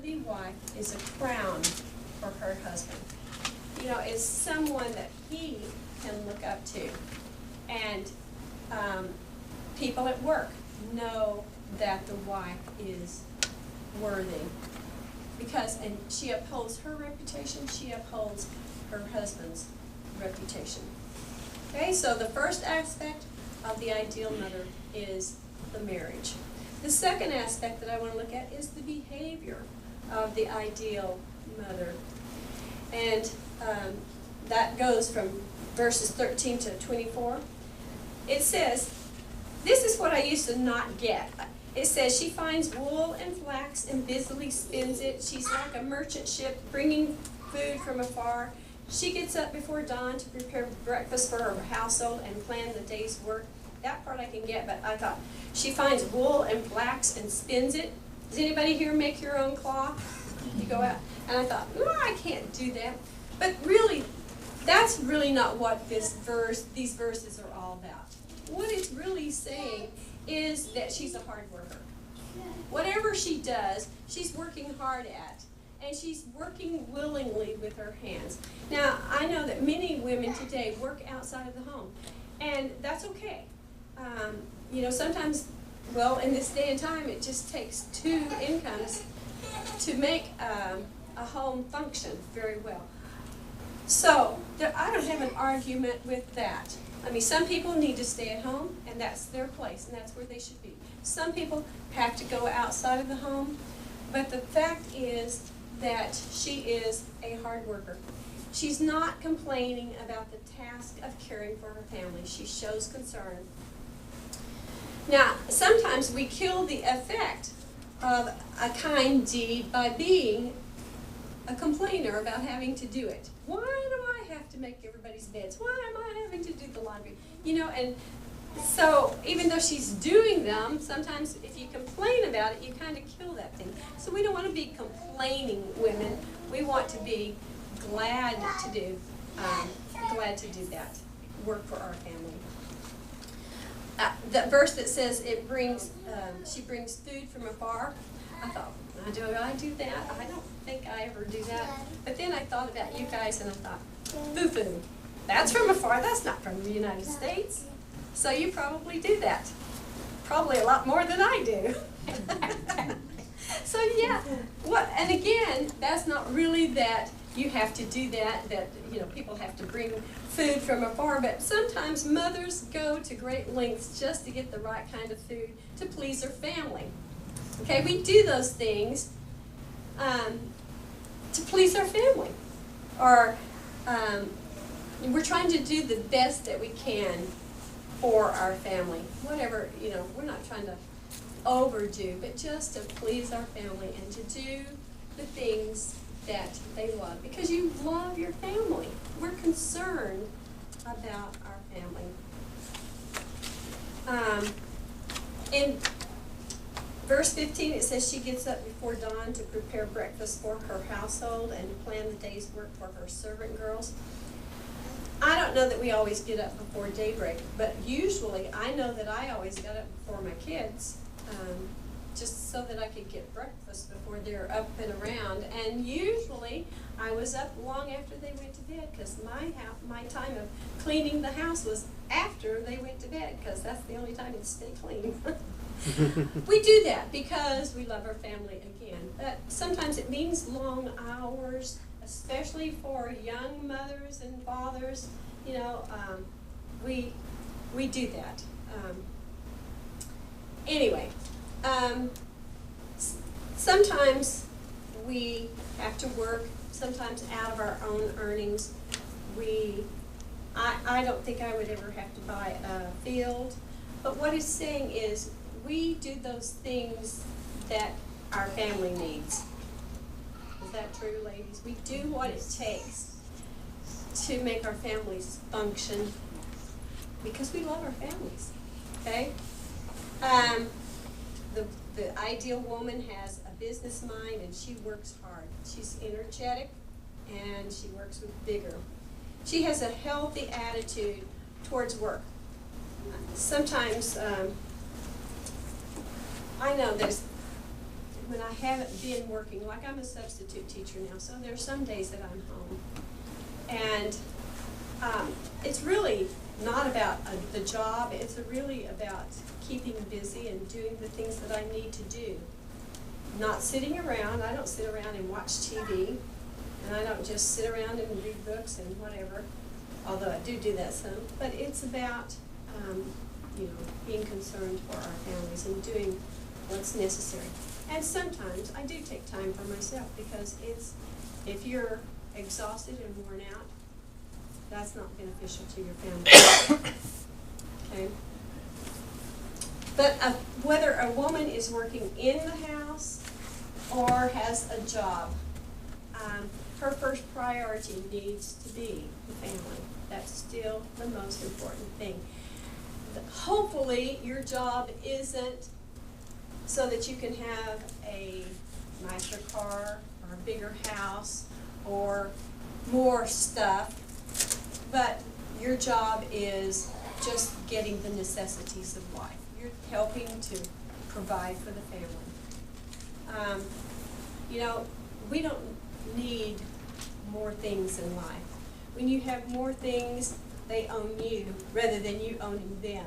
worthy wife is a crown for her husband. You know, it's someone that he can look up to. And people at work know that the wife is worthy. Because, and she upholds her reputation, she upholds her husband's reputation. Okay, so the first aspect of the ideal mother is the marriage. The second aspect that I want to look at is the behavior of the ideal mother. And that goes from verses 13 to 24. It says, this is what I used to not get. It says, she finds wool and flax and busily spins it. She's like a merchant ship bringing food from afar. She gets up before dawn to prepare breakfast for her household and plan the day's work. That part I can get, but I thought, she finds wool and flax and spins it. Does anybody here make your own cloth? You go out. And I thought, no, I can't do that. But really, that's really not what these verses are all about. What it's really saying is that she's a hard worker. Whatever she does, she's working hard at. And she's working willingly with her hands. Now, I know that many women today work outside of the home. And that's okay. You know, sometimes, well, in this day and time, it just takes two incomes to make a home function very well. So, I don't have an argument with that. I mean, some people need to stay at home, and that's their place, and that's where they should be. Some people have to go outside of the home, but the fact is that she is a hard worker. She's not complaining about the task of caring for her family. She shows concern. Now, sometimes we kill the effect of a kind deed by being a complainer about having to do it. Why do I have to make everybody's beds? Why am I having to do the laundry? You know, and so even though she's doing them, sometimes if you complain about it, you kind of kill that thing. So we don't want to be complaining women. We want to be glad to do that work for our family. That verse that says she brings food from afar. I thought, do I do that? I don't think I ever do that. But then I thought about you guys and I thought, boo-boo. That's from afar. That's not from the United States. So you probably do that. Probably a lot more than I do. So yeah, and again, that's not really that you have to do that, you know, people have to bring food from afar, but sometimes mothers go to great lengths just to get the right kind of food to please their family. Okay, we do those things to please our family. Or we're trying to do the best that we can for our family. Whatever, you know, we're not trying to overdo, but just to please our family and to do the things that they love. Because you love your family. We're concerned about our family. In verse 15, it says she gets up before dawn to prepare breakfast for her household and plan the day's work for her servant girls. I don't know that we always get up before daybreak, but usually I know that I always got up before my kids, just so that I could get breakfast before they're up and around. And usually I was up long after they went to bed, because my time of cleaning the house was after they went to bed, because that's the only time it stayed clean. We do that because we love our family again. But sometimes it means long hours, especially for young mothers and fathers. You know, we do that. Anyway, sometimes we have to work, sometimes out of our own earnings. I don't think I would ever have to buy a field, but what it's saying is we do those things that our family needs. Is that true, ladies? We do what it takes to make our families function because we love our families, okay? The ideal woman has a business mind and she works hard. She's energetic and she works with vigor. She has a healthy attitude towards work. Sometimes I know when I haven't been working, like I'm a substitute teacher now, so there's some days that I'm home. And it's really not about the job, it's really about keeping busy and doing the things that I need to do. Not sitting around. I don't sit around and watch TV, and I don't just sit around and read books and whatever, although I do that some. But it's about being concerned for our families and doing what's necessary. And sometimes I do take time for myself, because if you're exhausted and worn out, that's not beneficial to your family. Okay? But whether a woman is working in the house or has a job, her first priority needs to be the family. That's still the most important thing. Hopefully your job isn't so that you can have a nicer car or a bigger house or more stuff, but your job is just getting the necessities of life. You're helping to provide for the family. We don't need more things in life. When you have more things, they own you rather than you owning them.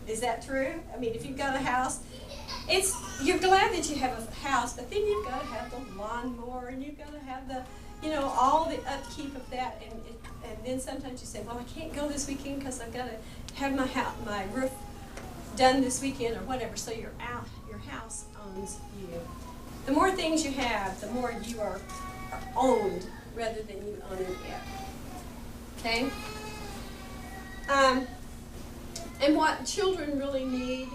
Is that true? I mean, if you've got a house, you're glad that you have a house, but then you've got to have the lawnmower, and you've got to have the, all the upkeep of that. And then sometimes you say, well, I can't go this weekend because I've got to have my roof done this weekend or whatever. So your house owns you. The more things you have, the more you are owned rather than you owning it. Okay? And what children really need,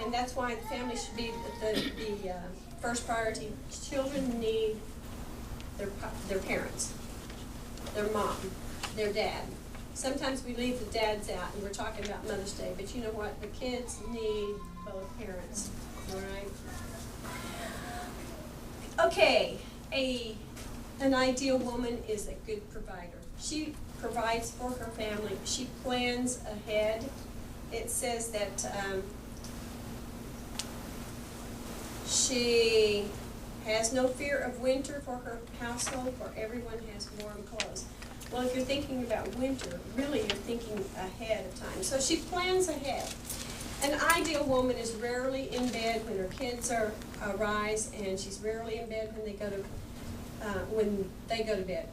and that's why the family should be the first priority. Children need their parents, their mom, their dad. Sometimes we leave the dads out, and we're talking about Mother's Day, but you know what? The kids need both parents, all right? Okay, an ideal woman is a good provider. She provides for her family. She plans ahead. It says that she has no fear of winter for her household, for everyone has warm clothes. Well, if you're thinking about winter, really you're thinking ahead of time. So she plans ahead. An ideal woman is rarely in bed when her kids arise, and she's rarely in bed when they go to bed.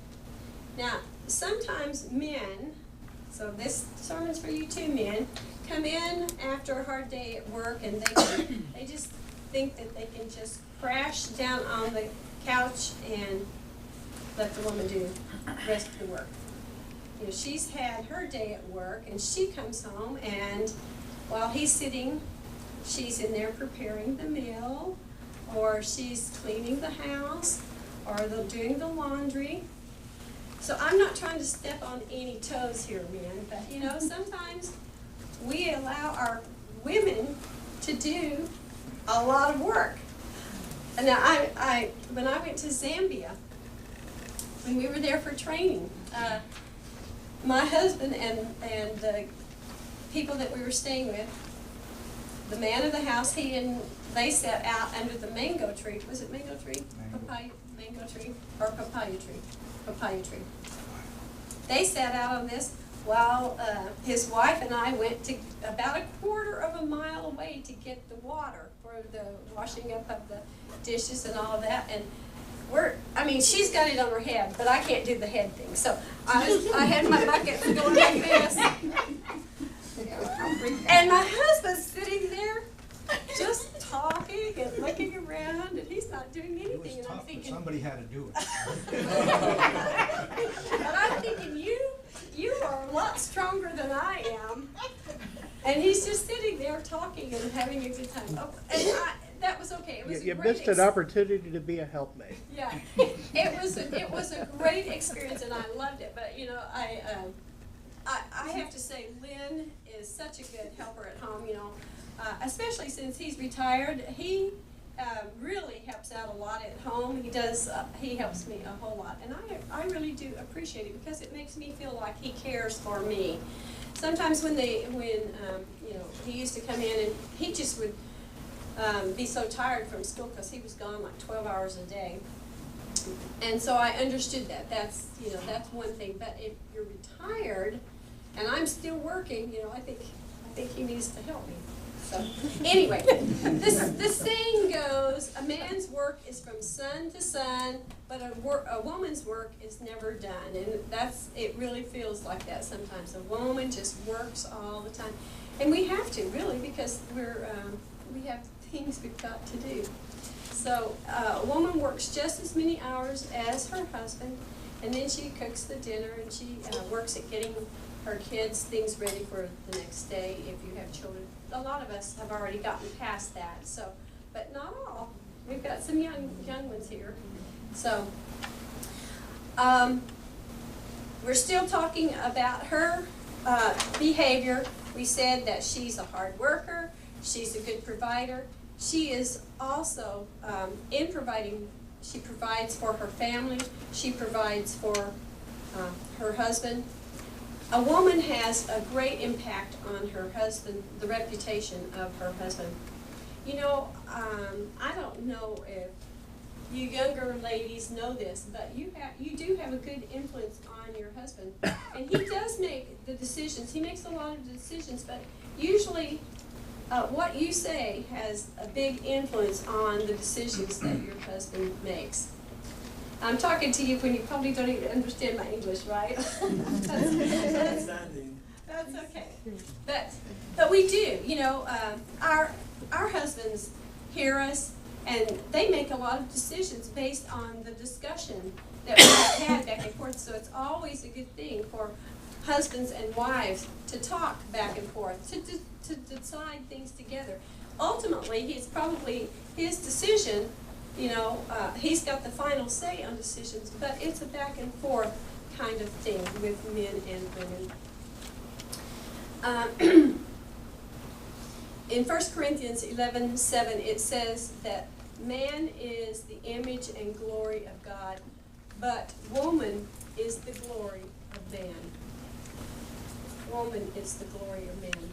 Now, sometimes men, so this sermon's for you too, men, come in after a hard day at work, and they just think that they can just crash down on the couch and let the woman do the rest of the work. She's had her day at work, and she comes home, and while he's sitting, she's in there preparing the meal, or she's cleaning the house, or they're doing the laundry. So I'm not trying to step on any toes here, men, but sometimes we allow our women to do a lot of work. And now when I went to Zambia, when we were there for training, my husband and the people that we were staying with, the man of the house, they sat out under the mango tree. Was it mango tree? Mango tree? Or papaya tree? Papaya tree. They sat out on this while his wife and I went to about a quarter of a mile away to get the water for the washing up of the dishes and all of that. And she's got it on her head, but I can't do the head thing. So I had my bucket going like this. And my husband's sitting there just talking and looking around, and he's not doing anything. It was tough, but somebody had to do it. But I'm thinking, you are a lot stronger than I am. And he's just sitting there talking and having a good time. Oh, and that was okay. It was you missed an opportunity to be a helpmate. Yeah, it was a great experience, and I loved it. But I have to say, Lynn is such a good helper at home. Especially since he's retired, he really helps out a lot at home. He helps me a whole lot, and I really do appreciate it, because it makes me feel like he cares for me. Sometimes when he used to come in, and he just would be so tired from school because he was gone like 12 hours a day. And so I understood that. That's one thing. But if you're retired and I'm still working, I think he needs to help me. So anyway, this saying goes, a man's work is from sun to sun, but a woman's work is never done. And it really feels like that sometimes. A woman just works all the time. And we have to, really, because we have things we've got to do. So a woman works just as many hours as her husband, and then she cooks the dinner, and she works at getting her kids things ready for the next day if you have children. A lot of us have already gotten past that, but not all. We've got some young ones here. So we're still talking about her behavior. We said that she's a hard worker, she's a good provider. She is also, in providing, she provides for her family, she provides for her husband. A woman has a great impact on her husband, the reputation of her husband. I don't know if you younger ladies know this, but you do have a good influence on your husband. And he does make the decisions. He makes a lot of decisions, but usually what you say has a big influence on the decisions that your husband makes. I'm talking to you when you probably don't even understand my English, right? That's okay. But we do, our husbands hear us, and they make a lot of decisions based on the discussion that we've had back and forth. So it's always a good thing for husbands and wives to talk back and forth, to decide things together. Ultimately, it's probably his decision. He's got the final say on decisions, but it's a back and forth kind of thing with men and women. In 1 Corinthians 11:7, it says that man is the image and glory of God, but woman is the glory of man. Woman is the glory of man.